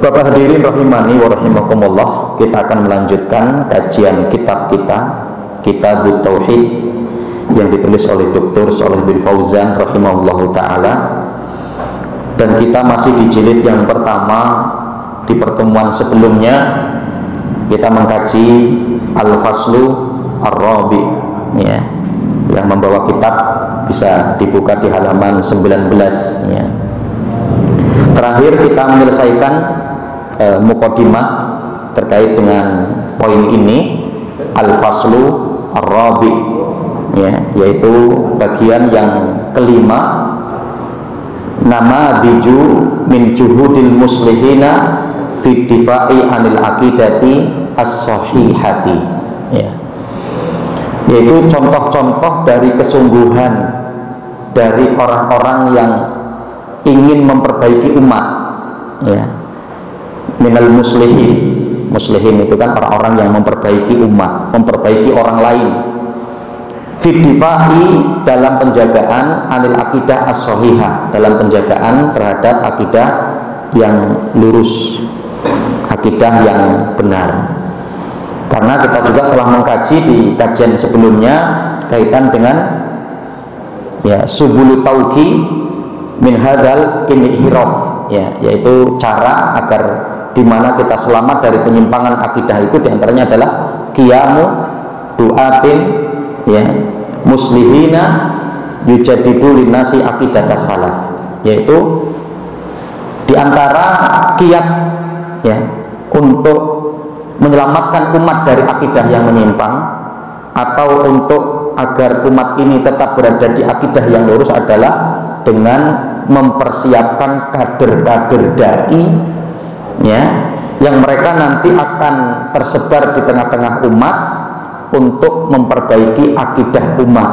Bapak hadirin rahimani wa rahimakumullah, kita akan melanjutkan kajian kitab kita, Kitabut Tauhid, yang ditulis oleh Dr. Shalih bin Fauzan rahimahullahu ta'ala. Dan kita masih di jilid yang pertama. Di pertemuan sebelumnya kita mengkaji Al-Faslu Ar-Rabi, ya, yang membawa kitab bisa dibuka di halaman 19, ya. Terakhir kita menyelesaikan muqaddimah terkait dengan poin ini, Al-Faslu Ar-Rabi, ya, yaitu bagian yang kelima, namadiju min juhudil muslihina fi difa'i anil aqidati as-sahihati, ya, yaitu contoh-contoh dari kesungguhan dari orang-orang yang ingin memperbaiki umat, ya, minal muslihin. Muslihin itu kan orang-orang yang memperbaiki umat, memperbaiki orang lain. Fiddifa'i dalam penjagaan anil akidah as-sahihah, dalam penjagaan terhadap akidah yang lurus, akidah yang benar. Karena kita juga telah mengkaji di kajian sebelumnya kaitan dengan, ya, subulu tauqi min hadal inhiraf, ya, yaitu cara agar dimana kita selamat dari penyimpangan akidah itu, diantaranya adalah qiyamu du'atin, ya, muslihina yujadidu linasi aqidatas salaf, yaitu diantara kiat, ya, untuk menyelamatkan umat dari akidah yang menyimpang, atau untuk agar umat ini tetap berada di akidah yang lurus, adalah dengan mempersiapkan kader-kader dai, ya, yang mereka nanti akan tersebar di tengah-tengah umat untuk memperbaiki akidah umat,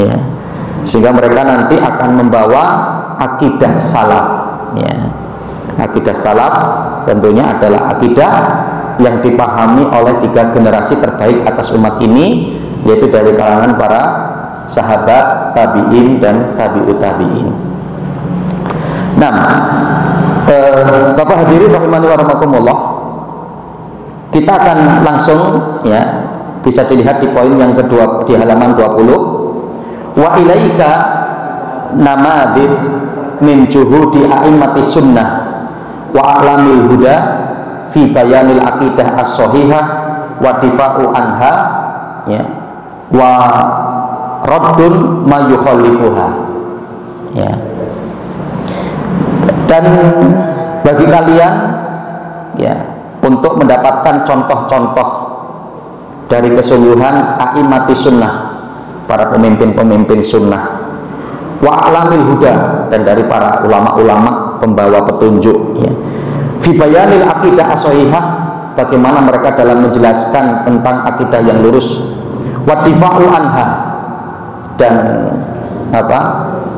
ya, sehingga mereka nanti akan membawa akidah salaf, ya. Akidah salaf tentunya adalah akidah yang dipahami oleh 3 generasi terbaik atas umat ini, yaitu dari kalangan para sahabat, tabi'in, dan tabi'ut tabi'in. Nah, Bapak hadirin rahimani wa rahimakumullah, kita akan langsung, ya, bisa dilihat di poin yang kedua di halaman 20. Wa ilaika namadid min juhudi a'immati sunnah wa a'lamil huda fi bayanil aqidah as-sahihah wa difa'u anha, ya, wa raddun ma yukhallifuha, ya. Dan bagi kalian, ya, untuk mendapatkan contoh-contoh dari kesungguhan a'immati sunnah, para pemimpin-pemimpin sunnah, wa alamil huda, dan dari para ulama-ulama pembawa petunjuk, ya, fi bayanil aqidah as-sahihah, bagaimana mereka dalam menjelaskan tentang akidah yang lurus, wa difa'u anha, dan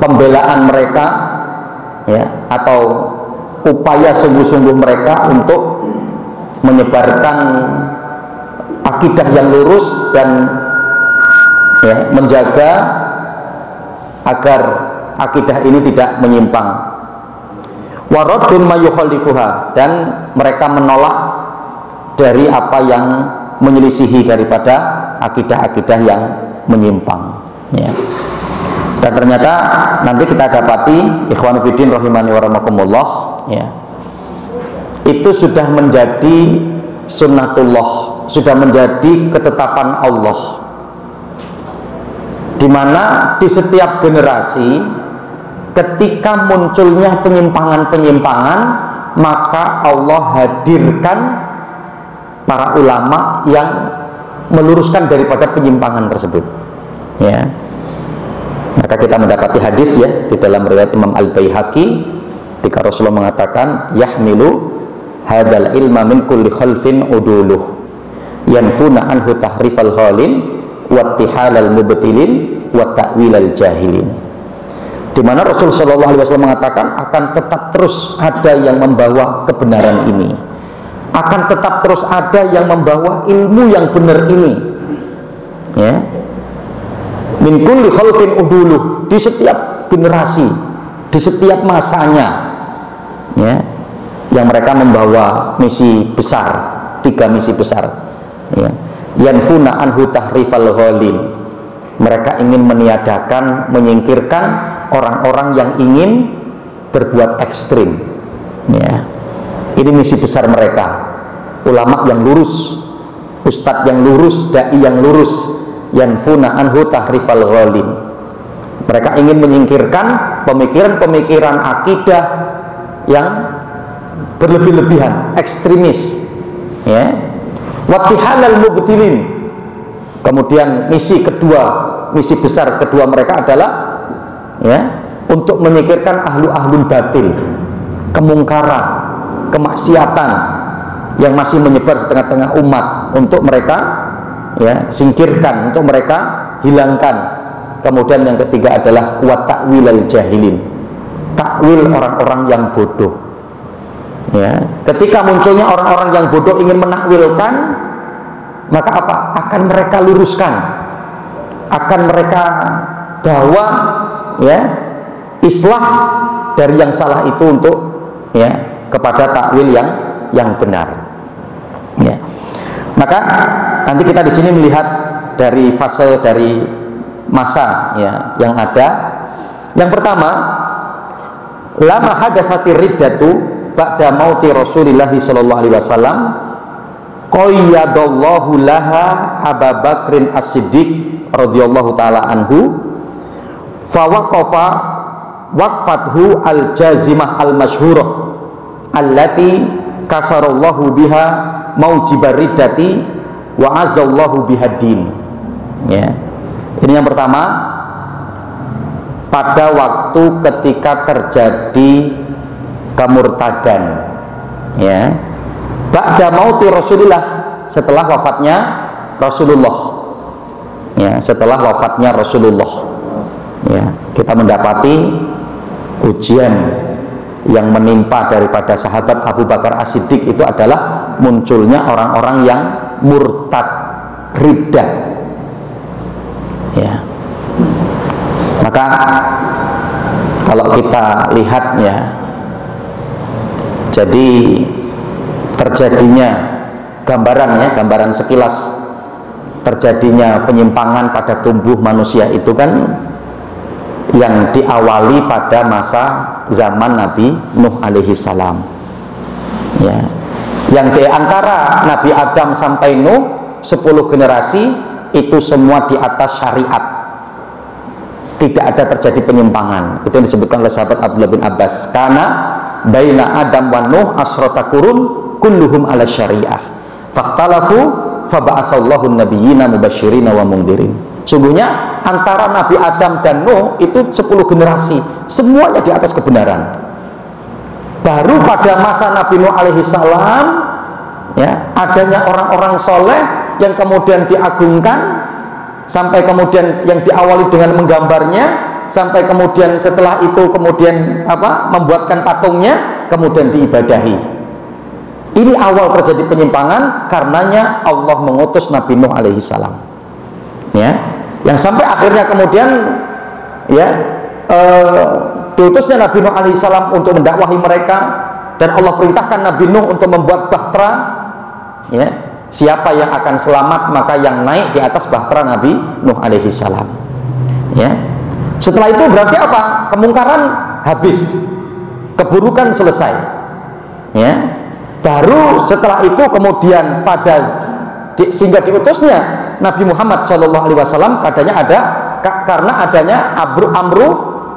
pembelaan mereka, ya, atau upaya sungguh-sungguh mereka untuk menyebarkan akidah yang lurus dan, ya, menjaga agar akidah ini tidak menyimpang. Waradun mayukhalifuha, dan mereka menolak dari apa yang menyelisihi daripada akidah-akidah yang menyimpang, ya. Dan ternyata nanti kita dapati, ikhwan fillah rahimani wa rahimakumullah, ya, itu sudah menjadi sunnatullah, sudah menjadi ketetapan Allah, di mana di setiap generasi ketika munculnya penyimpangan-penyimpangan, maka Allah hadirkan para ulama yang meluruskan daripada penyimpangan tersebut, ya. Maka kita mendapati hadis, ya, di dalam riwayat Imam Al-Baihaqi, ketika Rasulullah mengatakan, yahmilu hadal ilma min kulli khalfin uduluh yanfuna anhu tahrifal ghalin wattihalal mubtilin wa ta'wilal jahilin, di mana Rasul sallallahu alaihi wasallam mengatakan akan tetap terus ada yang membawa kebenaran ini, akan tetap terus ada yang membawa ilmu yang benar ini, ya, min kulli khalfin uduluh, di setiap generasi, di setiap masanya, ya, yang mereka membawa misi besar, 3 misi besar, ya. Yanfuna anhu tahrifal ghalin, mereka ingin meniadakan, menyingkirkan orang-orang yang ingin berbuat ekstrim, ya. Ini misi besar mereka. Ulama yang lurus, ustadz yang lurus, dai yang lurus, yanfuna anhu tahrifal ghalin, mereka ingin menyingkirkan pemikiran-pemikiran akidah yang berlebih-lebihan, ekstremis, ya. Wattihalal mubtilin. Kemudian misi kedua, misi besar kedua mereka adalah, ya, untuk menyingkirkan ahlu-ahlul batil, kemungkaran, kemaksiatan yang masih menyebar di tengah-tengah umat, untuk mereka, ya, singkirkan, untuk mereka hilangkan. Kemudian yang ketiga adalah wa ta'wilal jahilin, takwil orang-orang yang bodoh, ya. Ketika munculnya orang-orang yang bodoh ingin menakwilkan, maka apa? Akan mereka luruskan, akan mereka bawa, ya, islah dari yang salah itu untuk, ya, kepada takwil yang benar, ya. Maka nanti kita di sini melihat dari fase, dari masa, ya, yang ada. Yang pertama, lama hadasati riddatu ba'da mauti Rasulillah sallallahu alaihi wasallam, qayyadallahu laha Abu Bakrin As-Siddiq radhiyallahu taala anhu, fawaqafa waqfathu al-jazimah al-masyhurah allati kasarallahu biha maujibar riddati wa azallahu bihad-din, ya. Ini yang pertama, pada waktu ketika terjadi kemurtadan, ya, ba'da mauti Rasulullah, setelah wafatnya Rasulullah, ya, setelah wafatnya Rasulullah, ya, kita mendapati ujian yang menimpa daripada sahabat Abu Bakar As-Siddiq itu adalah munculnya orang-orang yang murtad, riddah, ya. Maka kalau kita lihat, ya, jadi terjadinya gambaran sekilas terjadinya penyimpangan pada tubuh manusia itu kan yang diawali pada masa zaman Nabi Nuh alaihi salam, ya. Yang di antara Nabi Adam sampai Nuh 10 generasi itu semua di atas syariat, tidak ada terjadi penyimpangan. Itu yang disebutkan oleh sahabat Abdullah bin Abbas, karena baina Adam wa Nuh asrota kurun kulluhum ala syariah fakhtalafu faba'asallahu nabiyyina mubasyirina wa mundhirin. Sungguhnya antara Nabi Adam dan Nuh itu 10 generasi, semuanya di atas kebenaran. Baru pada masa Nabi Nuh alaihi salam, ya, adanya orang-orang soleh yang kemudian diagungkan, sampai kemudian yang diawali dengan menggambarnya, sampai kemudian setelah itu kemudian membuatkan patungnya, kemudian diibadahi. Ini awal terjadi penyimpangan, karenanya Allah mengutus Nabi Nuh alaihi salam, ya, yang sampai akhirnya kemudian, ya, diutusnya Nabi Nuh alaihi salam untuk mendakwahi mereka, dan Allah perintahkan Nabi Nuh untuk membuat bahtera, ya. Siapa yang akan selamat, maka yang naik di atas bahtera Nabi Nuh alaihi salam, ya. Setelah itu berarti apa? Kemungkaran habis, keburukan selesai, ya. Baru setelah itu kemudian sehingga diutusnya Nabi Muhammad SAW karena adanya Amru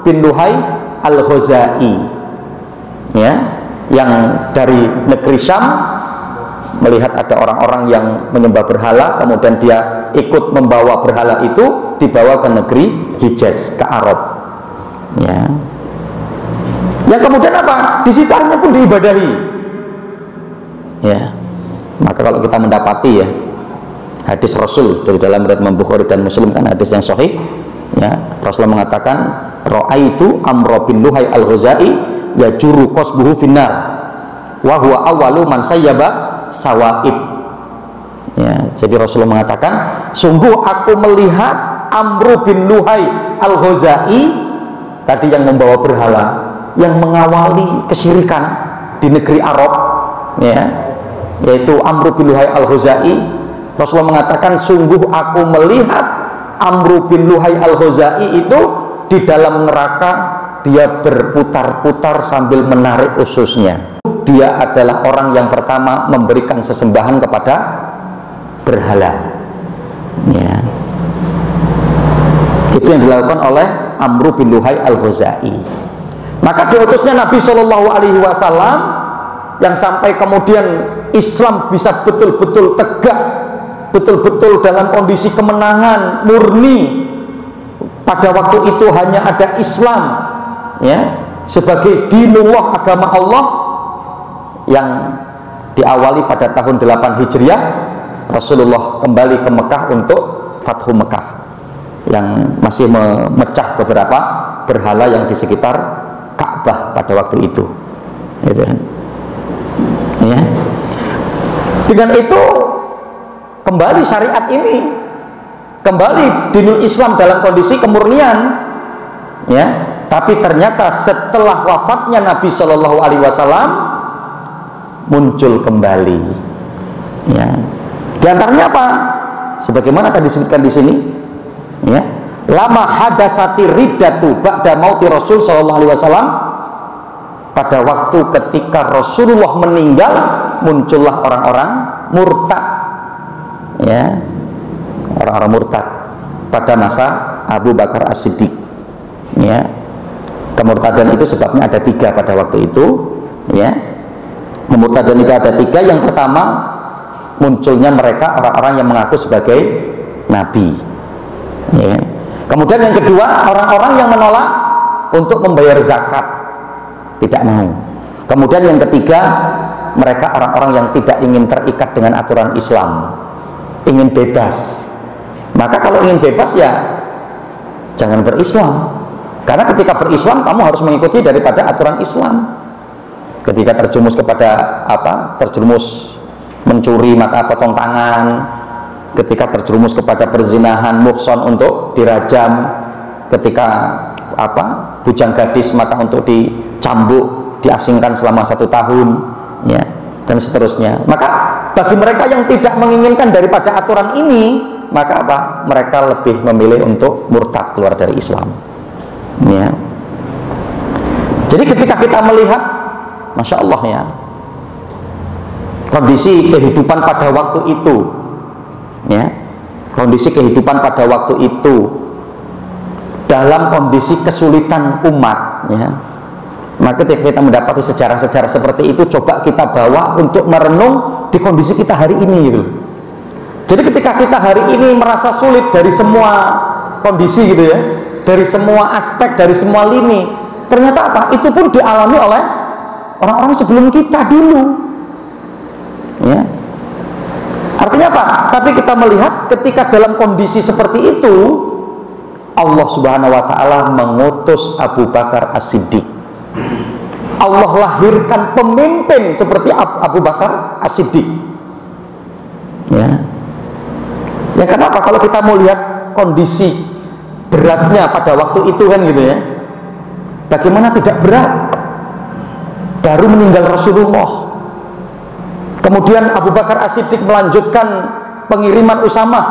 bin Luhai al-Ghazai, ya, yang dari negeri Syam melihat ada orang-orang yang menyembah berhala, kemudian dia ikut membawa berhala itu, dibawa ke negeri Hijaz, ke Arab, ya. Yang kemudian apa? Di situ hanya pun diibadahi, ya. Maka kalau kita mendapati, ya, hadis Rasul dari dalam riwayat Imam Bukhari dan Muslim, kan hadis yang sahih, ya, Rasulullah mengatakan, ra'aitu Amr bin Luhai al-Ghazai yajuru qasbuhu finnar wa huwa awwalu man sayyaba sawaib, ya. Jadi Rasulullah mengatakan, sungguh aku melihat Amr bin Luhai al-Ghazai tadi yang membawa berhala, yang mengawali kesyirikan, di negeri Arab, ya, yaitu Amr bin Luhai al-Khuzai. Rasulullah mengatakan, sungguh aku melihat Amr bin Luhai al-Khuzai itu di dalam neraka, dia berputar-putar sambil menarik ususnya. Dia adalah orang yang pertama memberikan sesembahan kepada berhala, ya. Itu yang dilakukan oleh Amr bin Luhai al-Khuzai. Maka diutusnya Nabi Shallallahu Alaihi Wasallam yang sampai kemudian Islam bisa betul-betul tegak, betul-betul dalam kondisi kemenangan murni. Pada waktu itu hanya ada Islam, ya, sebagai dinullah, agama Allah, yang diawali pada tahun 8 Hijriah. Rasulullah kembali ke Mekah untuk Fathu Mekah, yang masih memecah beberapa berhala yang di sekitar Ka'bah pada waktu itu, gitu kan, ya. Dengan itu kembali syariat ini, kembali dinul Islam dalam kondisi kemurnian, ya. Tapi ternyata setelah wafatnya Nabi Shallallahu Alaihi Wasallam muncul kembali, ya. Di antaranya apa? Sebagaimana tadi disebutkan di sini, ya. Lama hadasati riddatu ba'da mauti Rasul Shallallahu Alaihi Wasallam. Pada waktu ketika Rasulullah meninggal, muncullah orang-orang murtad, ya, orang-orang murtad pada masa Abu Bakar As-Siddiq, ya. Kemurtadan itu sebabnya ada 3 pada waktu itu, ya. Kemurtadan itu ada 3. Yang pertama, munculnya mereka orang-orang yang mengaku sebagai nabi, ya. Kemudian yang kedua, orang-orang yang menolak untuk membayar zakat, tidak mau. Kemudian yang ketiga, mereka orang-orang yang tidak ingin terikat dengan aturan Islam, ingin bebas. Maka kalau ingin bebas, ya jangan berislam, karena ketika berislam kamu harus mengikuti daripada aturan Islam. Ketika terjumus kepada terjerumus mencuri maka potong tangan, ketika terjerumus kepada perzinahan muhson untuk dirajam, ketika bujang gadis maka untuk dicambuk, diasingkan selama 1 tahun, ya, dan seterusnya. Maka bagi mereka yang tidak menginginkan daripada aturan ini, maka mereka lebih memilih untuk murtad, keluar dari Islam, ya. Jadi ketika kita melihat, Masya Allah, ya, kondisi kehidupan pada waktu itu, ya, kondisi kehidupan pada waktu itu dalam kondisi kesulitan umat, ya. Maka ketika kita mendapati sejarah-sejarah seperti itu, coba kita bawa untuk merenung di kondisi kita hari ini, gitu. Jadi ketika kita hari ini merasa sulit dari semua kondisi, gitu ya, dari semua aspek, dari semua lini, ternyata itu pun dialami oleh orang-orang sebelum kita dulu, ya. Artinya apa? Tapi kita melihat ketika dalam kondisi seperti itu, Allah Subhanahu wa Ta'ala mengutus Abu Bakar As-Siddiq. Allah lahirkan pemimpin seperti Abu Bakar As-Siddiq, ya. Ya, kenapa? Kalau kita mau lihat kondisi beratnya pada waktu itu, kan, gitu ya, bagaimana tidak berat? Baru meninggal Rasulullah, kemudian Abu Bakar As-Siddiq melanjutkan pengiriman Usamah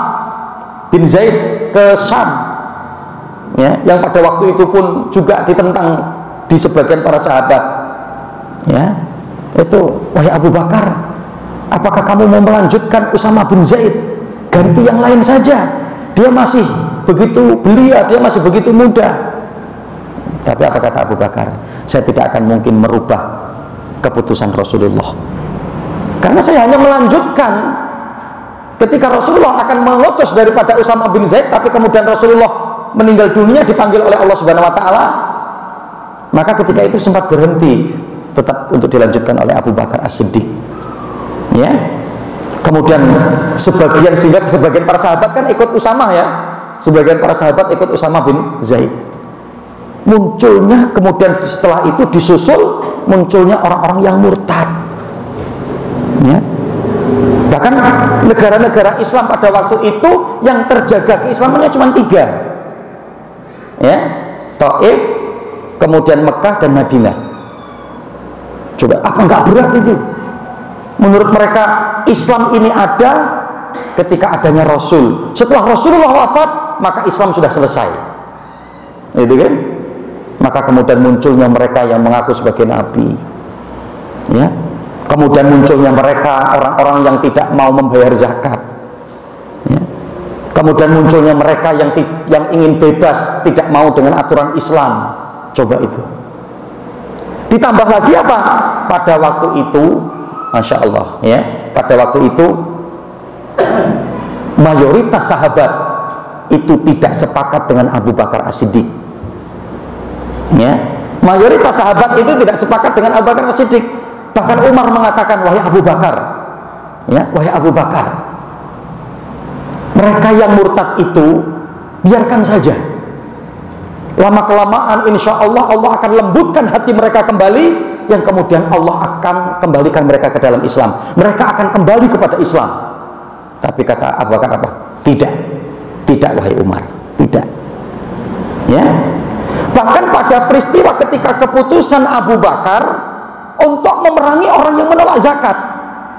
bin Zaid ke Syam, ya, yang pada waktu itu pun juga ditentang di sebagian para sahabat, ya. Itu, wahai Abu Bakar, apakah kamu mau melanjutkan Usamah bin Zaid? Ganti yang lain saja, dia masih begitu belia, dia masih begitu muda. Tapi apa kata Abu Bakar? Saya tidak akan mungkin merubah keputusan Rasulullah, karena saya hanya melanjutkan. Ketika Rasulullah akan mengutus daripada Usamah bin Zaid, tapi kemudian Rasulullah meninggal dunia, dipanggil oleh Allah Subhanahu wa Ta'ala, maka ketika itu sempat berhenti, tetap untuk dilanjutkan oleh Abu Bakar As-Siddiq, ya. Kemudian sebagian para sahabat kan ikut Usamah, ya, sebagian para sahabat ikut Usamah bin Zaid. Munculnya kemudian setelah itu disusul munculnya orang-orang yang murtad, ya. Bahkan negara-negara Islam pada waktu itu yang terjaga keislamannya cuma 3, ya, Taif, kemudian Mekah dan Madinah. Coba, apa nggak berat itu? Menurut mereka Islam ini ada ketika adanya Rasul. Setelah Rasulullah wafat, maka Islam sudah selesai. Gitu kan? Maka kemudian munculnya mereka yang mengaku sebagai nabi. Ya. Kemudian munculnya mereka orang-orang yang tidak mau membayar zakat. Ya. Kemudian munculnya mereka yang ingin bebas, tidak mau dengan aturan Islam. Coba itu. Ditambah lagi apa? Pada waktu itu, Masya Allah, ya, pada waktu itu mayoritas sahabat itu tidak sepakat dengan Abu Bakar As-Siddiq. Ya, mayoritas sahabat itu tidak sepakat dengan Abu Bakar As-Siddiq. Bahkan Umar mengatakan, wahai Abu Bakar, ya, wahai Abu Bakar, mereka yang murtad itu biarkan saja. Lama kelamaan insya Allah Allah akan lembutkan hati mereka kembali, yang kemudian Allah akan kembalikan mereka ke dalam Islam. Mereka akan kembali kepada Islam. Tapi kata Abu Bakar apa? Tidak, tidak wahai Umar, tidak. Ya. Bahkan pada peristiwa ketika keputusan Abu Bakar untuk memerangi orang yang menolak zakat,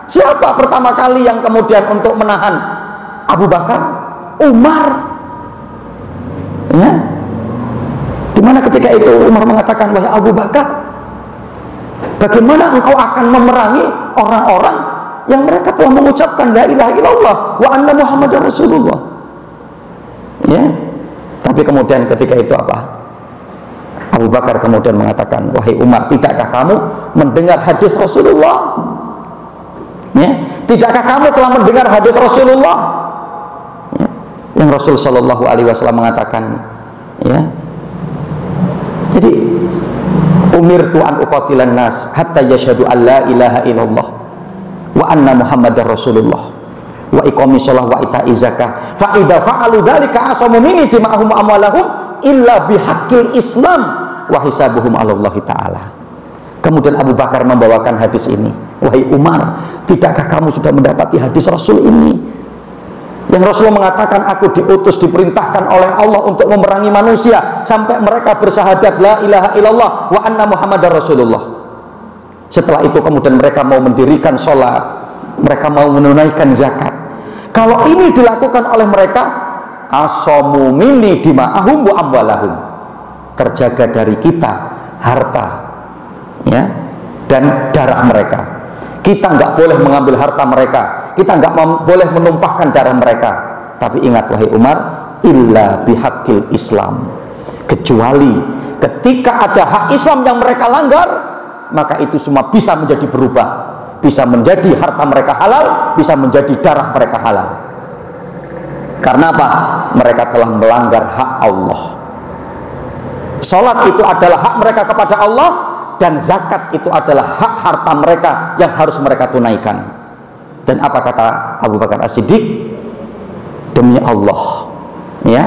siapa pertama kali yang kemudian untuk menahan Abu Bakar? Umar. Ya. Dimana ketika itu Umar mengatakan, wahai Abu Bakar, bagaimana engkau akan memerangi orang-orang yang mereka telah mengucapkan la ilaha illallah wa anna Muhammadar Rasulullah? Ya. Tapi kemudian ketika itu apa? Abu Bakar kemudian mengatakan, wahai Umar, tidakkah kamu mendengar hadis Rasulullah? Ya. Tidakkah kamu telah mendengar hadis Rasulullah? Ya. Yang Rasul Shallallahu Alaihi Wasallam mengatakan, ya, jadi umirtu an uqatilan nas hatta yashhadu an la ilaha illallah wa anna Muhammadar Rasulullah wa iqamis shalah wa ita'iz zakah fa idza fa'alu dzalika asamu minni dima'ahum amwalahum illa bihaqqil Islam wa hisabuhum 'ala Allah taala. Kemudian Abu Bakar membawakan hadis ini, wahai Umar, tidakkah kamu sudah mendapati hadis Rasul ini yang Rasulullah mengatakan, aku diutus, diperintahkan oleh Allah untuk memerangi manusia sampai mereka bersyahadat la ilaha illallah wa anna Muhammadar Rasulullah. Setelah itu kemudian mereka mau mendirikan sholat, mereka mau menunaikan zakat. Kalau ini dilakukan oleh mereka, asamu minni dima'ahum wa amwalahum, terjaga dari kita harta, ya, dan darah mereka. Kita nggak boleh mengambil harta mereka, kita nggak boleh menumpahkan darah mereka. Tapi ingat wahai Umar, illa bihaqqil Islam, kecuali ketika ada hak Islam yang mereka langgar, maka itu semua bisa menjadi berubah, bisa menjadi harta mereka halal, bisa menjadi darah mereka halal. Karena apa? Mereka telah melanggar hak Allah. Salat itu adalah hak mereka kepada Allah, dan zakat itu adalah hak harta mereka yang harus mereka tunaikan. Dan apa kata Abu Bakar As-Siddiq? Demi Allah, ya,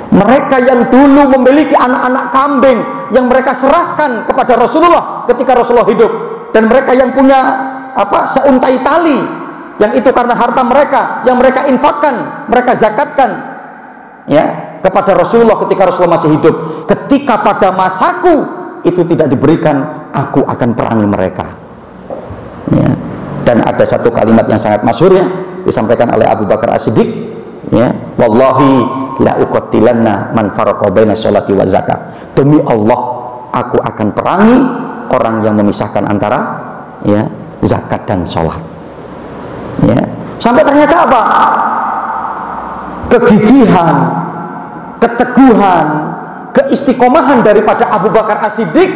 mereka yang dulu memiliki anak-anak kambing yang mereka serahkan kepada Rasulullah ketika Rasulullah hidup, dan mereka yang punya seuntai tali, yang itu karena harta mereka yang mereka infakkan, mereka zakatkan, ya, kepada Rasulullah ketika Rasulullah masih hidup. Ketika pada masaku itu tidak diberikan, aku akan perangi mereka. Ya. Dan ada satu kalimat yang sangat masyhur, ya, disampaikan oleh Abu Bakar As-Siddiq, ya, wallahi la uqatilanna man faraqa baina sholati wa zakat. Demi Allah, aku akan perangi orang yang memisahkan antara, ya, zakat dan sholat. Ya. Sampai ternyata apa? Kegigihan, keteguhan, keistiqomahan daripada Abu Bakar As-Siddiq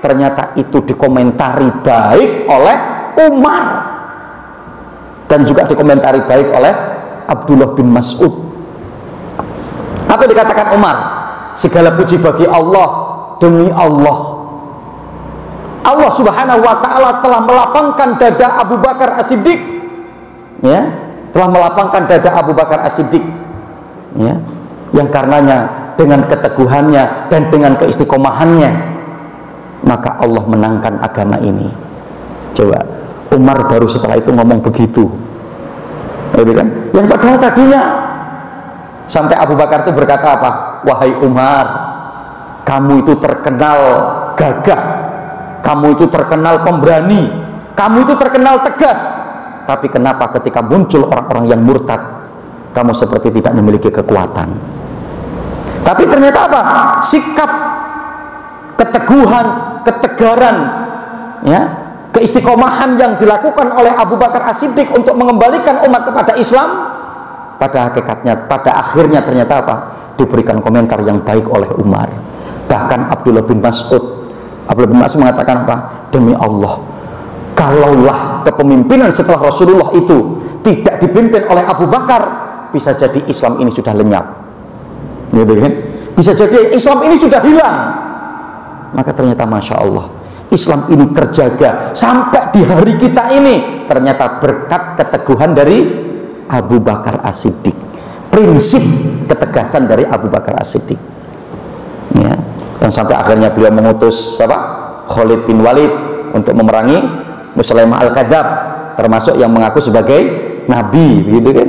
ternyata itu dikomentari baik oleh Umar, dan juga dikomentari baik oleh Abdullah bin Mas'ud. Apa dikatakan Umar? Segala puji bagi Allah, demi Allah, Allah Subhanahu wa ta'ala telah melapangkan dada Abu Bakar As-Siddiq, ya, telah melapangkan dada Abu Bakar As-Siddiq, ya, yang karenanya dengan keteguhannya dan dengan keistiqomahannya maka Allah menangkan agama ini. Coba, Umar baru setelah itu ngomong begitu, gitu kan? Yang padahal tadinya sampai Abu Bakar itu berkata apa? Wahai Umar, kamu itu terkenal gagah, kamu itu terkenal pemberani, kamu itu terkenal tegas. Tapi kenapa ketika muncul orang-orang yang murtad, kamu seperti tidak memiliki kekuatan? Tapi ternyata apa? Sikap, keteguhan, ketegaran, ya, keistiqomahan yang dilakukan oleh Abu Bakar As-Siddiq untuk mengembalikan umat kepada Islam, pada hakikatnya, pada akhirnya ternyata apa? Diberikan komentar yang baik oleh Umar. Bahkan Abdullah bin Mas'ud mengatakan apa? Demi Allah, kalaulah kepemimpinan setelah Rasulullah itu tidak dipimpin oleh Abu Bakar, bisa jadi Islam ini sudah lenyap, gitu kan? Bisa jadi Islam ini sudah hilang. Maka ternyata Masya Allah, Islam ini terjaga sampai di hari kita ini, ternyata berkat keteguhan dari Abu Bakar As-Siddiq, prinsip ketegasan dari Abu Bakar As-Siddiq, ya. Dan sampai akhirnya beliau mengutus Khalid bin Walid untuk memerangi Musailamah Al-Kadzab, termasuk yang mengaku sebagai nabi, begitu kan?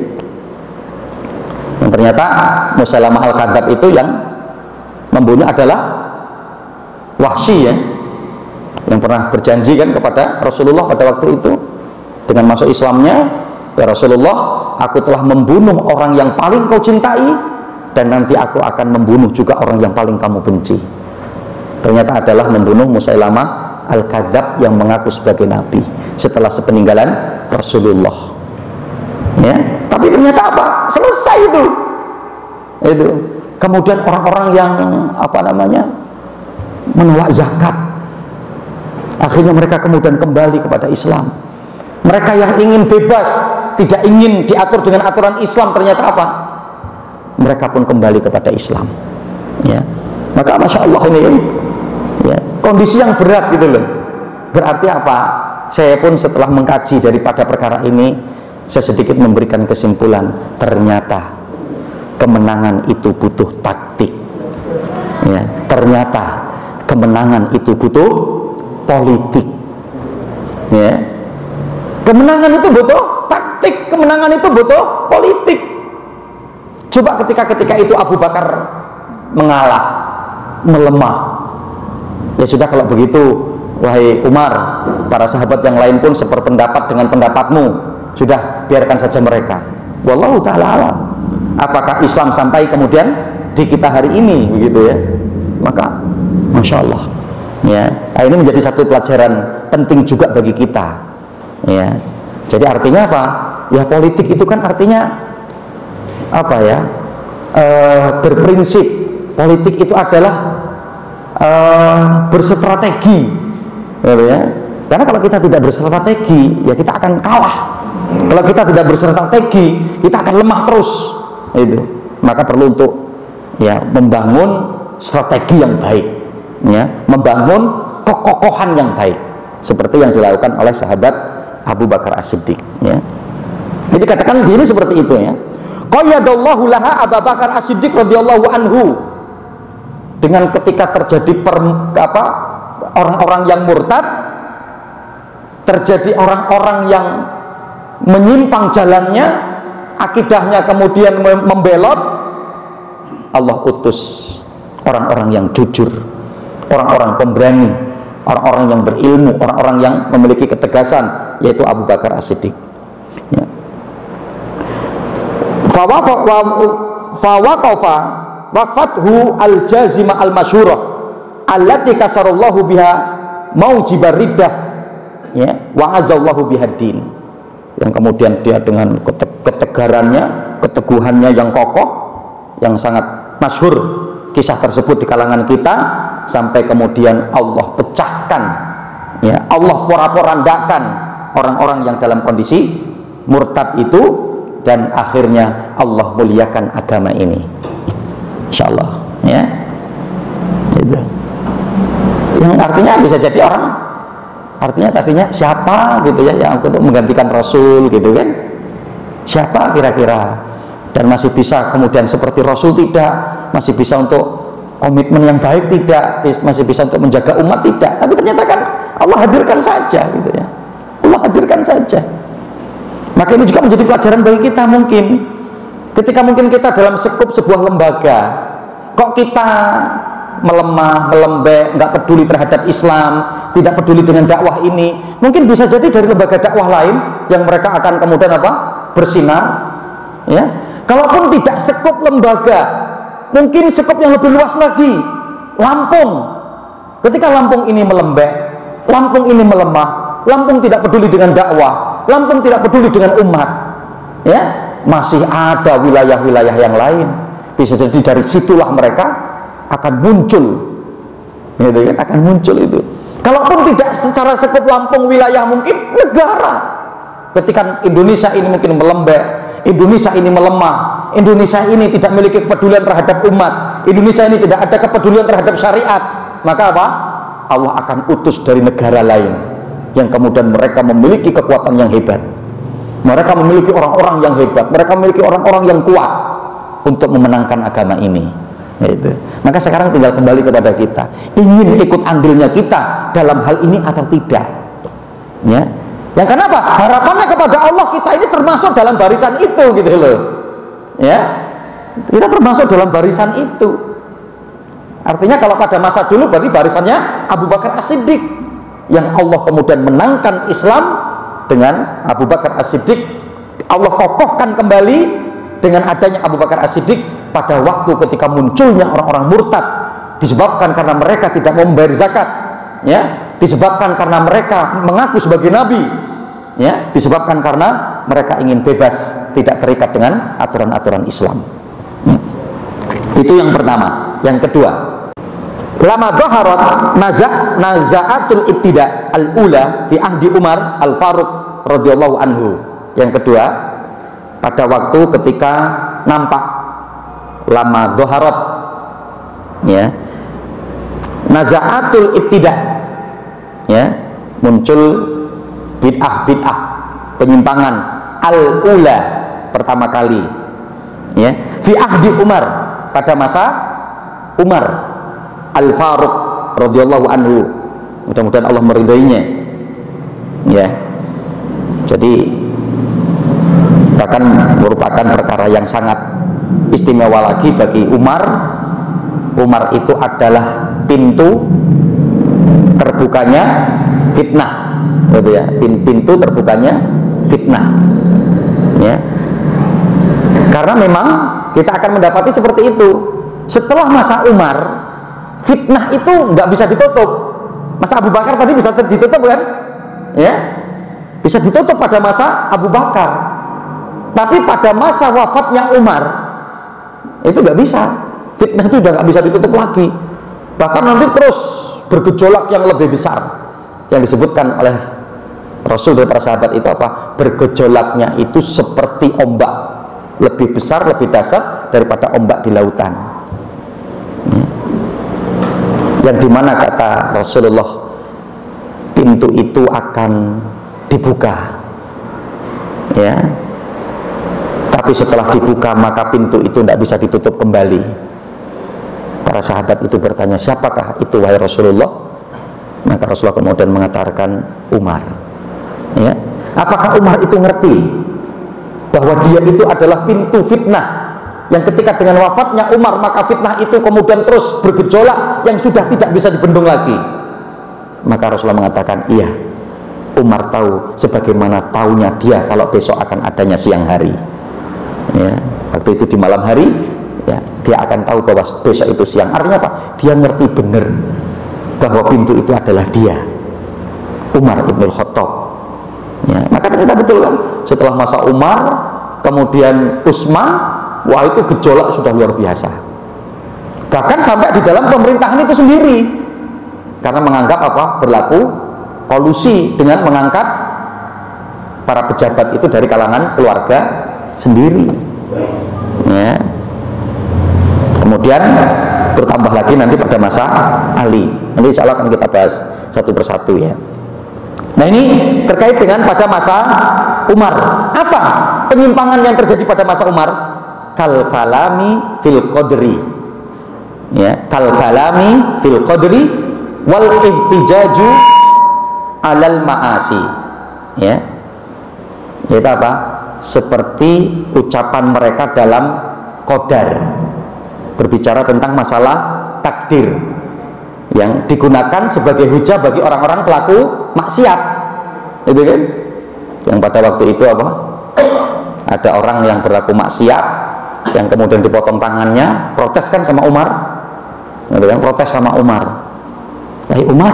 Dan ternyata Musailamah Al-Kadzab itu yang membunuh adalah Wahsy, ya, yang pernah berjanji kan kepada Rasulullah pada waktu itu dengan masuk Islamnya, ya Rasulullah, aku telah membunuh orang yang paling kau cintai, dan nanti aku akan membunuh juga orang yang paling kamu benci. Ternyata adalah membunuh Musailamah Al-Kadzab yang mengaku sebagai nabi setelah sepeninggalan Rasulullah, ya. Tapi ternyata apa? Selesai itu. Kemudian orang-orang yang menolak zakat, akhirnya mereka kemudian kembali kepada Islam. Mereka yang ingin bebas, tidak ingin diatur dengan aturan Islam, ternyata apa? Mereka pun kembali kepada Islam, ya. Maka Masya Allah ini, ya, kondisi yang berat gitu loh. Berarti apa? Saya pun setelah mengkaji daripada perkara ini, saya sedikit memberikan kesimpulan, ternyata kemenangan itu butuh taktik, ya. Ternyata kemenangan itu butuh politik, ya. Kemenangan itu butuh taktik, kemenangan itu butuh politik. Coba ketika itu Abu Bakar mengalah, melemah, ya sudah, kalau begitu wahai Umar, para sahabat yang lain pun seperpendapat dengan pendapatmu, sudah biarkan saja mereka. Wallahu ta'ala alam. Apakah Islam sampai kemudian di kita hari ini, begitu ya? Maka Masya Allah, ya, ini menjadi satu pelajaran penting juga bagi kita, ya. Jadi artinya apa? Ya, politik itu kan artinya apa ya? Berprinsip. Politik itu adalah berstrategi, ya. Karena kalau kita tidak berstrategi, ya kita akan kalah. Kalau kita tidak berstrategi, kita akan lemah terus. Itu. Maka perlu untuk, ya, membangun strategi yang baik, ya, membangun kekokohan yang baik, seperti yang dilakukan oleh sahabat Abu Bakar As-Siddiq, ya. Jadi katakan diri seperti itu, ya. Qayyadallahu laha Abu Bakar As-Siddiq radhiyallahu anhu, dengan ketika terjadi orang-orang yang murtad, terjadi orang-orang yang menyimpang jalannya, akidahnya kemudian membelot, Allah utus orang-orang yang jujur, orang-orang pemberani, orang-orang yang berilmu, orang-orang yang memiliki ketegasan, yaitu Abu Bakar As-Siddiq, ya. Fawaqafa waqfathu al-jazima al-masyurah allati kasarallahu biha maujibar riddah, ya, wa azallahu bihad-din, yang kemudian dia dengan ketegarannya, keteguhannya yang kokoh, yang sangat masyhur kisah tersebut di kalangan kita, sampai kemudian Allah pecahkan, ya, Allah porak-porandakan orang-orang yang dalam kondisi murtad itu, dan akhirnya Allah muliakan agama ini, insyaallah, ya. Itu yang artinya bisa jadi orang, artinya tadinya siapa gitu ya yang untuk menggantikan Rasul, gitu kan, siapa kira-kira, dan masih bisa kemudian seperti Rasul, tidak, masih bisa untuk komitmen yang baik, tidak, masih bisa untuk menjaga umat, tidak, tapi ternyata kan Allah hadirkan saja, gitu ya, Allah hadirkan saja. Maka ini juga menjadi pelajaran bagi kita, mungkin ketika mungkin kita dalam sekup sebuah lembaga, kok kita melemah, melembek, nggak peduli terhadap Islam, tidak peduli dengan dakwah ini, mungkin bisa jadi dari lembaga dakwah lain yang mereka akan kemudian apa? Bersinar, ya. Kalaupun tidak sekup lembaga, mungkin sekup yang lebih luas lagi, Lampung. Ketika Lampung ini melembek, Lampung ini melemah, Lampung tidak peduli dengan dakwah, Lampung tidak peduli dengan umat, ya, masih ada wilayah-wilayah yang lain. Bisa jadi dari situlah mereka akan muncul, gitu kan? Akan muncul itu. Kalaupun tidak secara sekup Lampung wilayah, mungkin negara. Ketika Indonesia ini mungkin melembek, Indonesia ini melemah, Indonesia ini tidak memiliki kepedulian terhadap umat, Indonesia ini tidak ada kepedulian terhadap syariat, maka apa? Allah akan utus dari negara lain yang kemudian mereka memiliki kekuatan yang hebat, mereka memiliki orang-orang yang hebat, mereka memiliki orang-orang yang kuat untuk memenangkan agama ini. Itu. Maka sekarang tinggal kembali kepada kita, ingin ikut andilnya kita dalam hal ini atau tidak, ya. Yang kenapa? Harapannya kepada Allah kita ini termasuk dalam barisan itu, gitu loh, ya. Kita termasuk dalam barisan itu. Artinya kalau pada masa dulu berarti barisannya Abu Bakar As-Siddiq, yang Allah kemudian menangkan Islam dengan Abu Bakar As-Siddiq. Allah kokohkan kembali dengan adanya Abu Bakar As-Siddiq pada waktu ketika munculnya orang-orang murtad, disebabkan karena mereka tidak mau membayar zakat, ya, disebabkan karena mereka mengaku sebagai nabi, ya, disebabkan karena mereka ingin bebas, tidak terikat dengan aturan-aturan Islam, ya. Itu yang pertama. Yang kedua, lama dhaharat naza'atul ibtida al-ula fi ahdi Umar al-Faruq radhiyallahu anhu. Yang kedua, pada waktu ketika nampak lama dhaharat, ya, naza'atul ibtida, ya, muncul bid'ah penyimpangan al-ula pertama kali, ya, fi ahdi Umar, pada masa Umar al-Faruq radhiyallahu anhu, mudah-mudahan Allah meridainya, ya. Jadi bahkan merupakan perkara yang sangat istimewa lagi bagi Umar. Umar itu adalah pintu terbukanya fitnah, gitu ya, pintu terbukanya fitnah, ya. Karena memang kita akan mendapati seperti itu. Setelah masa Umar, fitnah itu nggak bisa ditutup. Masa Abu Bakar tadi bisa ditutup kan, ya, bisa ditutup pada masa Abu Bakar. Tapi pada masa wafatnya Umar itu nggak bisa, fitnah itu udah nggak bisa ditutup lagi. Bahkan nanti terus bergejolak yang lebih besar, yang disebutkan oleh Rasul dan para sahabat itu apa? Bergejolaknya itu seperti ombak, lebih besar, lebih dahsyat daripada ombak di lautan, ya. Yang dimana kata Rasulullah, pintu itu akan dibuka, ya. Tapi setelah dibuka maka pintu itu tidak bisa ditutup kembali. Para sahabat itu bertanya, siapakah itu wahai Rasulullah? Maka Rasulullah kemudian mengatakan Umar, ya. Apakah Umar itu ngerti bahwa dia itu adalah pintu fitnah, yang ketika dengan wafatnya Umar maka fitnah itu kemudian terus bergejolak yang sudah tidak bisa dibendung lagi? Maka Rasulullah mengatakan, iya, Umar tahu sebagaimana taunya dia kalau besok akan adanya siang hari, ya. Waktu itu di malam hari, ya, dia akan tahu bahwa besok itu siang. Artinya apa? Dia ngerti benar bahwa pintu itu adalah dia, Umar ibnul Khattab, ya. Maka ternyata betul kan, setelah masa Umar kemudian Utsman, wah itu gejolak sudah luar biasa. Bahkan sampai di dalam pemerintahan itu sendiri, karena menganggap apa? Berlaku kolusi dengan mengangkat para pejabat itu dari kalangan keluarga sendiri, ya. Kemudian bertambah lagi nanti pada masa Ali. Nanti insya Allah akan kita bahas satu persatu, ya. Nah, ini terkait dengan pada masa Umar. Apa penyimpangan yang terjadi pada masa Umar? Kal kalami fil qadri, ya, kal kalami fil qadri wal ihtijaju alal ma'asi, ya. Itu apa? Seperti ucapan mereka dalam qadar, berbicara tentang masalah takdir yang digunakan sebagai hujah bagi orang-orang pelaku maksiat, itu kan? Yang pada waktu itu apa? Ada orang yang berlaku maksiat, yang kemudian dipotong tangannya, protes kan sama Umar, yang protes sama Umar. Umar,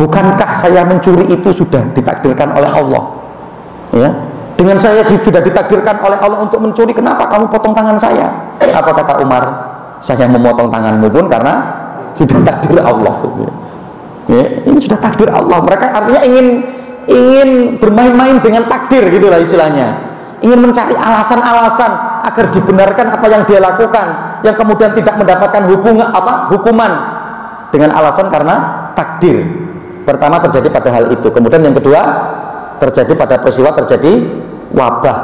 bukankah saya mencuri itu sudah ditakdirkan oleh Allah? Ya, dengan saya sudah ditakdirkan oleh Allah untuk mencuri, kenapa kamu potong tangan saya? Apa kata Umar? Saya memotong tanganmu pun karena sudah takdir Allah. Ya, ini sudah takdir Allah. Mereka artinya ingin bermain-main dengan takdir, gitulah istilahnya. Ingin mencari alasan-alasan agar dibenarkan apa yang dia lakukan, yang kemudian tidak mendapatkan hukuman dengan alasan karena takdir. Pertama terjadi pada hal itu, kemudian yang kedua terjadi pada peristiwa terjadi wabah,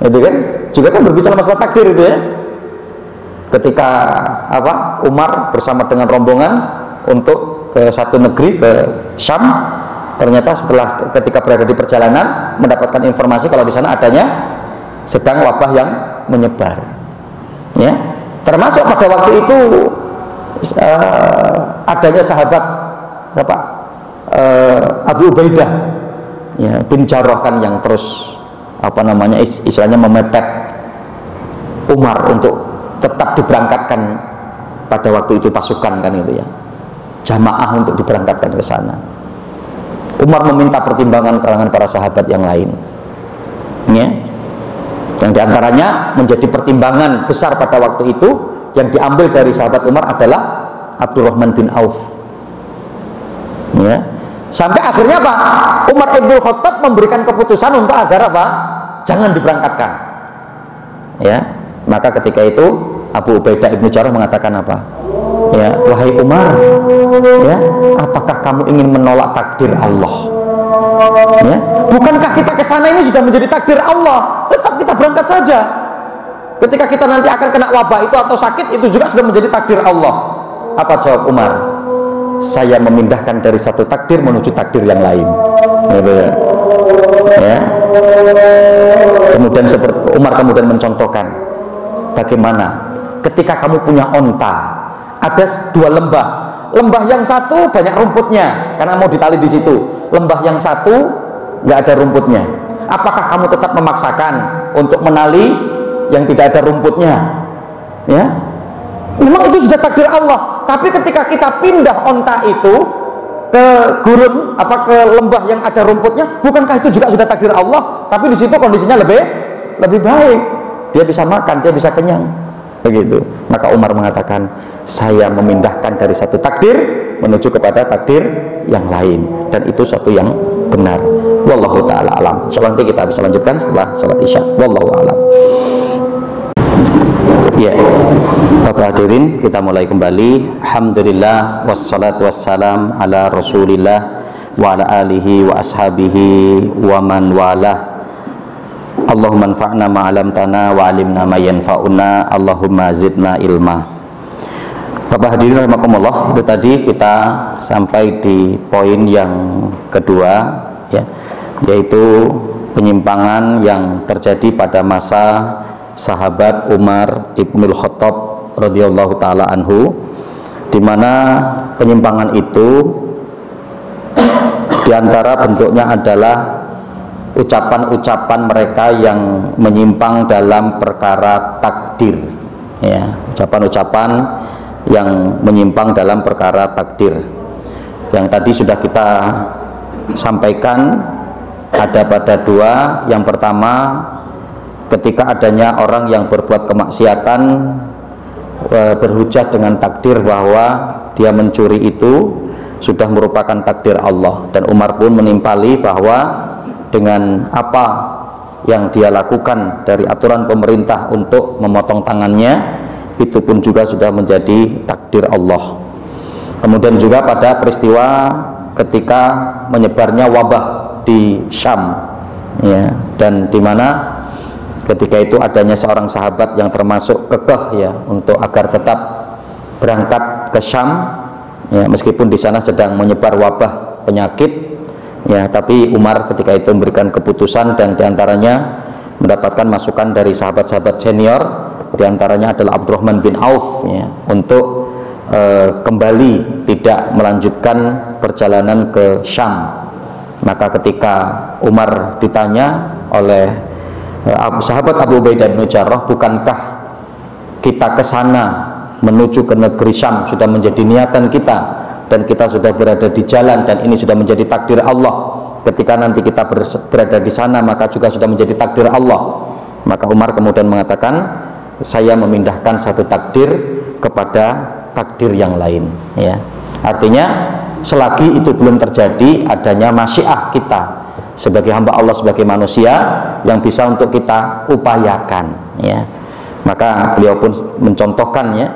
itu kan juga kan berbicara masalah takdir itu ya. Ketika Umar bersama dengan rombongan untuk ke satu negeri, ke Syam, ternyata ketika berada di perjalanan mendapatkan informasi kalau di sana adanya sedang wabah yang menyebar, ya. Termasuk pada waktu itu adanya sahabat Abu Ubaidah, ya, bin Jarrah kan yang terus istilahnya memepet Umar untuk tetap diberangkatkan pada waktu itu pasukan kan itu ya, jamaah untuk diberangkatkan ke sana. Umar meminta pertimbangan kalangan para sahabat yang lain, ya, yang diantaranya menjadi pertimbangan besar pada waktu itu yang diambil dari sahabat Umar adalah Abdurrahman bin Auf, ya. Sampai akhirnya Umar Ibn Khattab memberikan keputusan untuk agar jangan diberangkatkan, ya. Maka ketika itu Abu Ubaidah Ibnu Jarrah mengatakan ya, wahai Umar, ya, apakah kamu ingin menolak takdir Allah? Ya, bukankah kita ke sana ini sudah menjadi takdir Allah? Tetap kita berangkat saja. Ketika kita nanti akan kena wabah itu atau sakit, itu juga sudah menjadi takdir Allah. Apa jawab Umar? Saya memindahkan dari satu takdir menuju takdir yang lain. Ya. Kemudian Umar kemudian mencontohkan bagaimana ketika kamu punya onta, ada dua lembah. Lembah yang satu banyak rumputnya karena mau ditali di situ. Lembah yang satu nggak ada rumputnya. Apakah kamu tetap memaksakan untuk menali yang tidak ada rumputnya? Ya, memang itu sudah takdir Allah. Tapi ketika kita pindah onta itu ke gurun ke lembah yang ada rumputnya, bukankah itu juga sudah takdir Allah? Tapi di situ kondisinya lebih baik. Dia bisa makan, dia bisa kenyang. Begitu. Maka Umar mengatakan, saya memindahkan dari satu takdir menuju kepada takdir yang lain, dan itu satu yang benar. Wallahu ta'ala alam. Insyaallah nanti kita bisa lanjutkan setelah sholat isya. Wallahu alam. Ya, Bapak hadirin, kita mulai kembali. Alhamdulillah, wassalatu wassalam ala Rasulillah wa ala alihi wa ashabihi wa man walah. Allahumma anfa'na ma 'allamtana wa 'allimna ma yanfa'una. Allahumma zidna ilma. Bapak hadirin rahimakumullah, itu tadi kita sampai di poin yang kedua, ya, yaitu penyimpangan yang terjadi pada masa sahabat Umar Ibnul Khattab radhiyallahu taala anhu, di mana penyimpangan itu diantara bentuknya adalah ucapan-ucapan mereka yang menyimpang dalam perkara takdir, ya, ucapan-ucapan yang menyimpang dalam perkara takdir. Yang tadi sudah kita sampaikan ada pada dua. Yang pertama, ketika adanya orang yang berbuat kemaksiatan berhujah dengan takdir bahwa dia mencuri itu sudah merupakan takdir Allah, dan Umar pun menimpali bahwa dengan apa yang dia lakukan dari aturan pemerintah untuk memotong tangannya, itu pun juga sudah menjadi takdir Allah. Kemudian juga pada peristiwa ketika menyebarnya wabah di Syam, ya, dan di mana ketika itu adanya seorang sahabat yang termasuk kekeh, ya, untuk agar tetap berangkat ke Syam, ya, meskipun di sana sedang menyebar wabah penyakit, ya, tapi Umar ketika itu memberikan keputusan, dan diantaranya mendapatkan masukan dari sahabat-sahabat senior, diantaranya adalah Abdurrahman bin Auf, ya, untuk kembali tidak melanjutkan perjalanan ke Syam. Maka ketika Umar ditanya oleh sahabat Abu Ubaidah bin Jarrah, bukankah kita ke sana menuju ke negeri Syam sudah menjadi niatan kita, dan kita sudah berada di jalan, dan ini sudah menjadi takdir Allah. Ketika nanti kita berada di sana, maka juga sudah menjadi takdir Allah. Maka Umar kemudian mengatakan, saya memindahkan satu takdir kepada takdir yang lain, ya. Artinya selagi itu belum terjadi adanya masyiah kita sebagai hamba Allah, sebagai manusia yang bisa untuk kita upayakan, ya. Maka beliau pun mencontohkannya,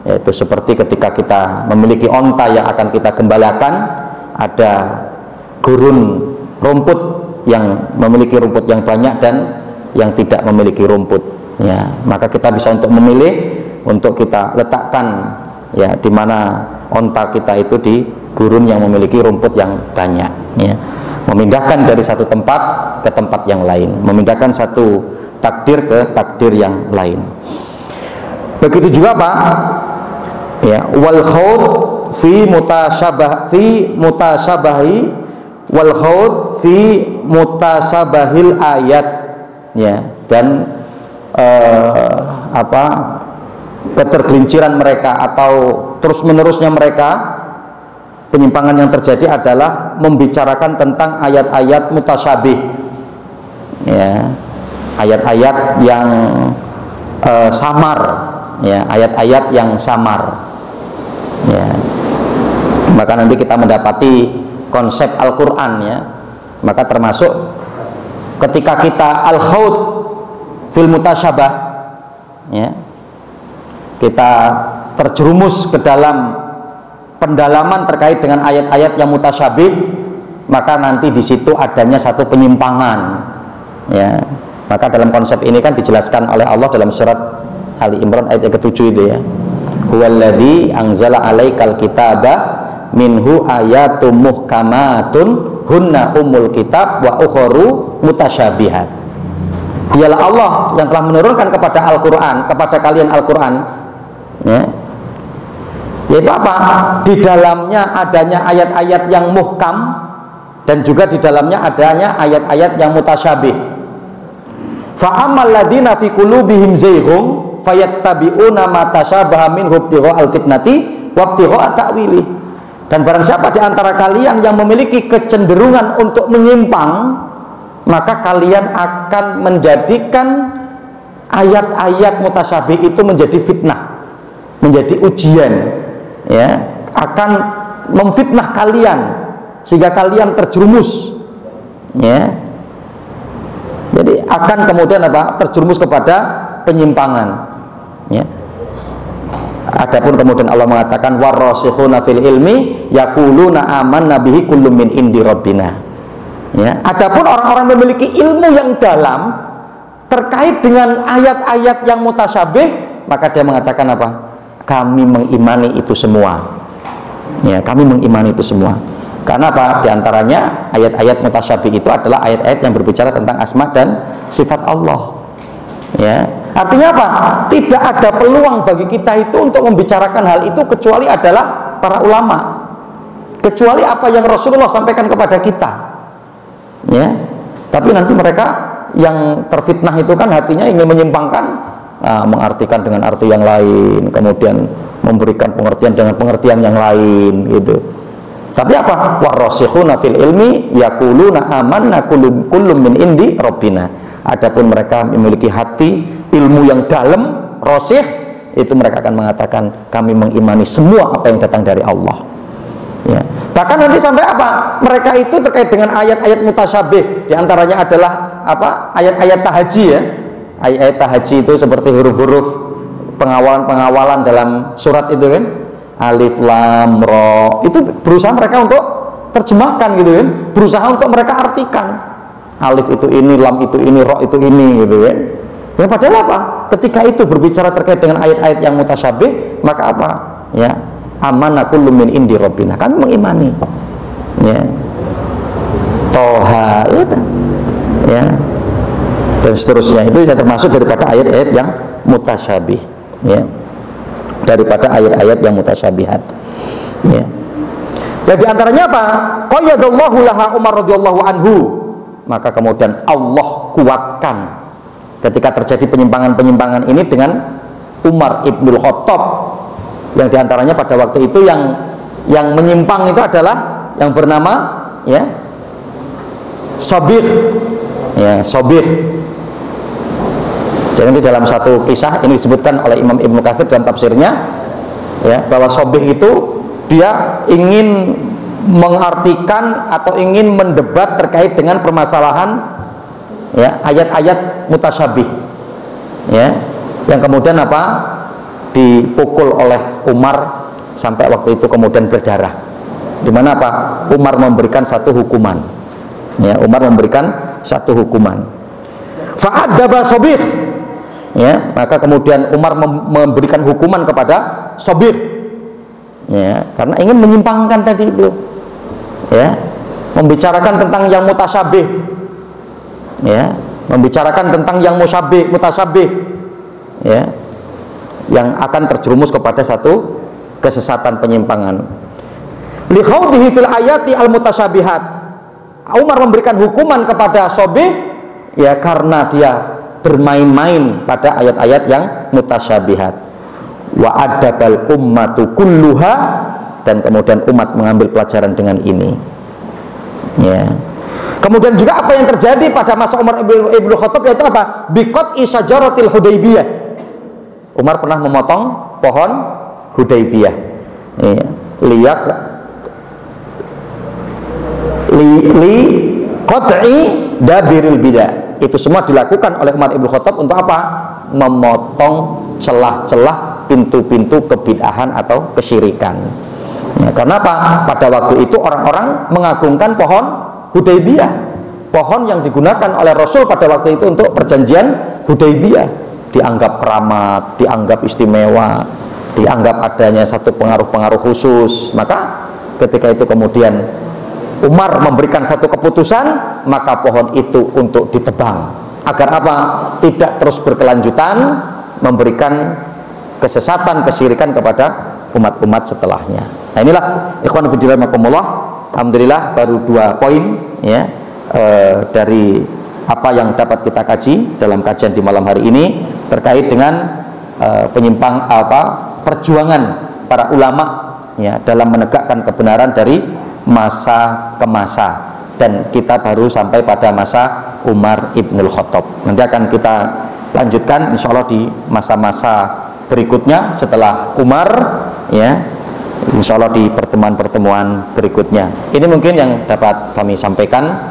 yaitu seperti ketika kita memiliki onta yang akan kita gembalakan, ada gurun rumput yang memiliki rumput yang banyak dan yang tidak memiliki rumput, ya. Maka kita bisa untuk memilih untuk kita letakkan, ya, di mana onta kita itu di gurun yang memiliki rumput yang banyak, ya. Memindahkan dari satu tempat ke tempat yang lain, memindahkan satu takdir ke takdir yang lain. Begitu juga Pak, ya, wal khawd fi mutasyabahi wal khawd fi mutasabahil ayat, ya, dan ketergelinciran mereka atau terus menerusnya mereka, penyimpangan yang terjadi adalah membicarakan tentang ayat-ayat mutasyabih, ya, ayat-ayat yang samar, ya, ayat-ayat yang samar, ya. Maka nanti kita mendapati konsep Al-Quran, ya. Maka termasuk ketika kita al-khawd fil mutasyabah, ya, kita terjerumus ke dalam pendalaman terkait dengan ayat-ayat yang mutasyabih, maka nanti di situ adanya satu penyimpangan, ya. Maka dalam konsep ini kan dijelaskan oleh Allah dalam surat Ali Imran ayat yang ke-7 itu, ya. Huwallazi anzala 'alaikal kitaba minhu ayatum muhkamatun hunna ummul kitab wa ukharu mutasyabihat. Dialah Allah yang telah menurunkan kepada Al-Quran, kepada kalian Al-Quran, ya, yaitu apa? Di dalamnya adanya ayat-ayat yang muhkam, dan juga di dalamnya adanya ayat-ayat yang mutasyabih. Fa'amal ladina fi qulubihim zayghum fayattabi'una ma tasyabaha minhu ibtigha'al fitnati wa ibtigha'a ta'wili. Dan barang siapa di antara kalian yang memiliki kecenderungan untuk menyimpang, maka kalian akan menjadikan ayat-ayat mutasyabih itu menjadi fitnah, menjadi ujian, ya, akan memfitnah kalian sehingga kalian terjerumus, ya. Jadi akan kemudian terjerumus kepada penyimpangan, ya. Adapun kemudian Allah mengatakan warasikhuna fil ilmi yaquluna amanna bihi kullum min indi rabbina, ya. Adapun orang-orang memiliki ilmu yang dalam terkait dengan ayat-ayat yang mutasyabih, maka dia mengatakan apa? Kami mengimani itu semua, ya, kami mengimani itu semua. Karena apa? Di antaranya ayat-ayat mutasyabih itu adalah ayat-ayat yang berbicara tentang asma dan sifat Allah, ya. Artinya apa? Tidak ada peluang bagi kita itu untuk membicarakan hal itu kecuali adalah para ulama, kecuali apa yang Rasulullah sampaikan kepada kita, ya. Tapi nanti mereka yang terfitnah itu kan hatinya ingin menyimpangkan, mengartikan dengan arti yang lain, kemudian memberikan pengertian dengan pengertian yang lain, gitu. Tapi apa? Warasikhuna fil ilmi yaquluna amanna kullum min indi rabbina. Adapun mereka memiliki hati ilmu yang dalam, rasikh, itu mereka akan mengatakan kami mengimani semua apa yang datang dari Allah, ya. Bahkan nanti sampai apa? Mereka itu terkait dengan ayat-ayat mutasyabih, di antaranya adalah apa? Ayat-ayat tahaji, ya. Ayat-ayat tahaji itu seperti huruf-huruf pengawalan-pengawalan dalam surat itu kan, alif lam ra, itu berusaha mereka untuk terjemahkan, gitu kan, berusaha untuk mereka artikan, alif itu ini, lam itu ini, ra itu ini, gitu kan. Ya padahal apa? Ketika itu berbicara terkait dengan ayat-ayat yang mutasyabih, maka apa? Ya, amanna kullum min indi rabbina, kami mengimani, ya. Toha, ya, dan seterusnya, itu yang termasuk daripada ayat-ayat yang mutasyabih, ya. daripada ayat-ayat yang mutasyabihat. Ya. Jadi antaranya apa? Qayyadallahu laha Umar radhiyallahu anhu. Maka kemudian Allah kuatkan ketika terjadi penyimpangan-penyimpangan ini dengan Umar ibnul Khattab, yang diantaranya pada waktu itu yang menyimpang itu adalah yang bernama ya Sabir, ya Sabir. Jadi nanti dalam satu kisah ini disebutkan oleh Imam Ibnu Katsir dalam tafsirnya, ya, bahwa Sabih itu dia ingin mengartikan atau ingin mendebat terkait dengan permasalahan ya ayat-ayat mutasyabih, ya, yang kemudian apa dipukul oleh Umar sampai waktu itu kemudian berdarah. Di mana apa? Umar memberikan satu hukuman. Ya, Umar memberikan satu hukuman. Fa'adaba Sabih. Ya, maka kemudian Umar memberikan hukuman kepada Sabih. Ya, karena ingin menyimpangkan tadi itu. Ya, membicarakan tentang yang mutasyabih. Ya, membicarakan tentang yang mutasyabih. Ya, yang akan terjerumus kepada satu kesesatan penyimpangan. Li khawdihi fil ayati al mutasyabihat. Umar memberikan hukuman kepada Sabih ya karena dia bermain-main pada ayat-ayat yang mutasyabihat. Wa adabal ummatu kulluha, dan kemudian umat mengambil pelajaran dengan ini. Ya. Kemudian juga apa yang terjadi pada masa Umar ibn Khattab yaitu apa? Biqat'i syajaratil Hudaybiyah. Umar pernah memotong pohon Hudaybiyah. Ya. Li qat'i dabiril bidah. Itu semua dilakukan oleh Umar ibn Khattab untuk apa? Memotong celah-celah pintu-pintu kebid'ahan atau kesyirikan. Ya, karena apa? Pada waktu itu orang-orang mengagungkan pohon Hudaybiyah, pohon yang digunakan oleh Rasul pada waktu itu untuk perjanjian Hudaybiyah, dianggap keramat, dianggap istimewa, dianggap adanya satu pengaruh-pengaruh khusus. Maka ketika itu kemudian Umar memberikan satu keputusan, maka pohon itu untuk ditebang agar apa? Tidak terus berkelanjutan memberikan kesesatan, kesyirikan kepada umat-umat setelahnya. Nah, inilah ikhwan fillah rahimakumullah, alhamdulillah baru 2 poin ya dari apa yang dapat kita kaji dalam kajian di malam hari ini terkait dengan perjuangan para ulama ya dalam menegakkan kebenaran dari masa ke masa, dan kita baru sampai pada masa Umar ibnul Khattab. Nanti akan kita lanjutkan insya Allah di masa-masa berikutnya setelah Umar ya, insya Allah di pertemuan-pertemuan berikutnya. Ini mungkin yang dapat kami sampaikan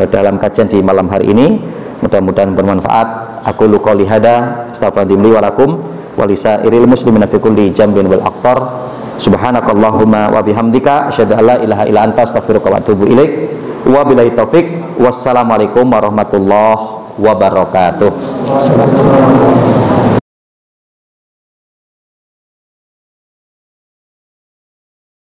dalam kajian di malam hari ini. Mudah-mudahan bermanfaat. Aku qouli hada, astaghfirullahi wa lakum wa lisairil muslimina fi kulli jambin wal aqtar. Subhanakallahumma wa bihamdika asyhadu an la ilaha illa anta astaghfiruka wa atubu ilaik. Wa billahi taufik. Wassalamualaikum warahmatullahi wabarakatuh.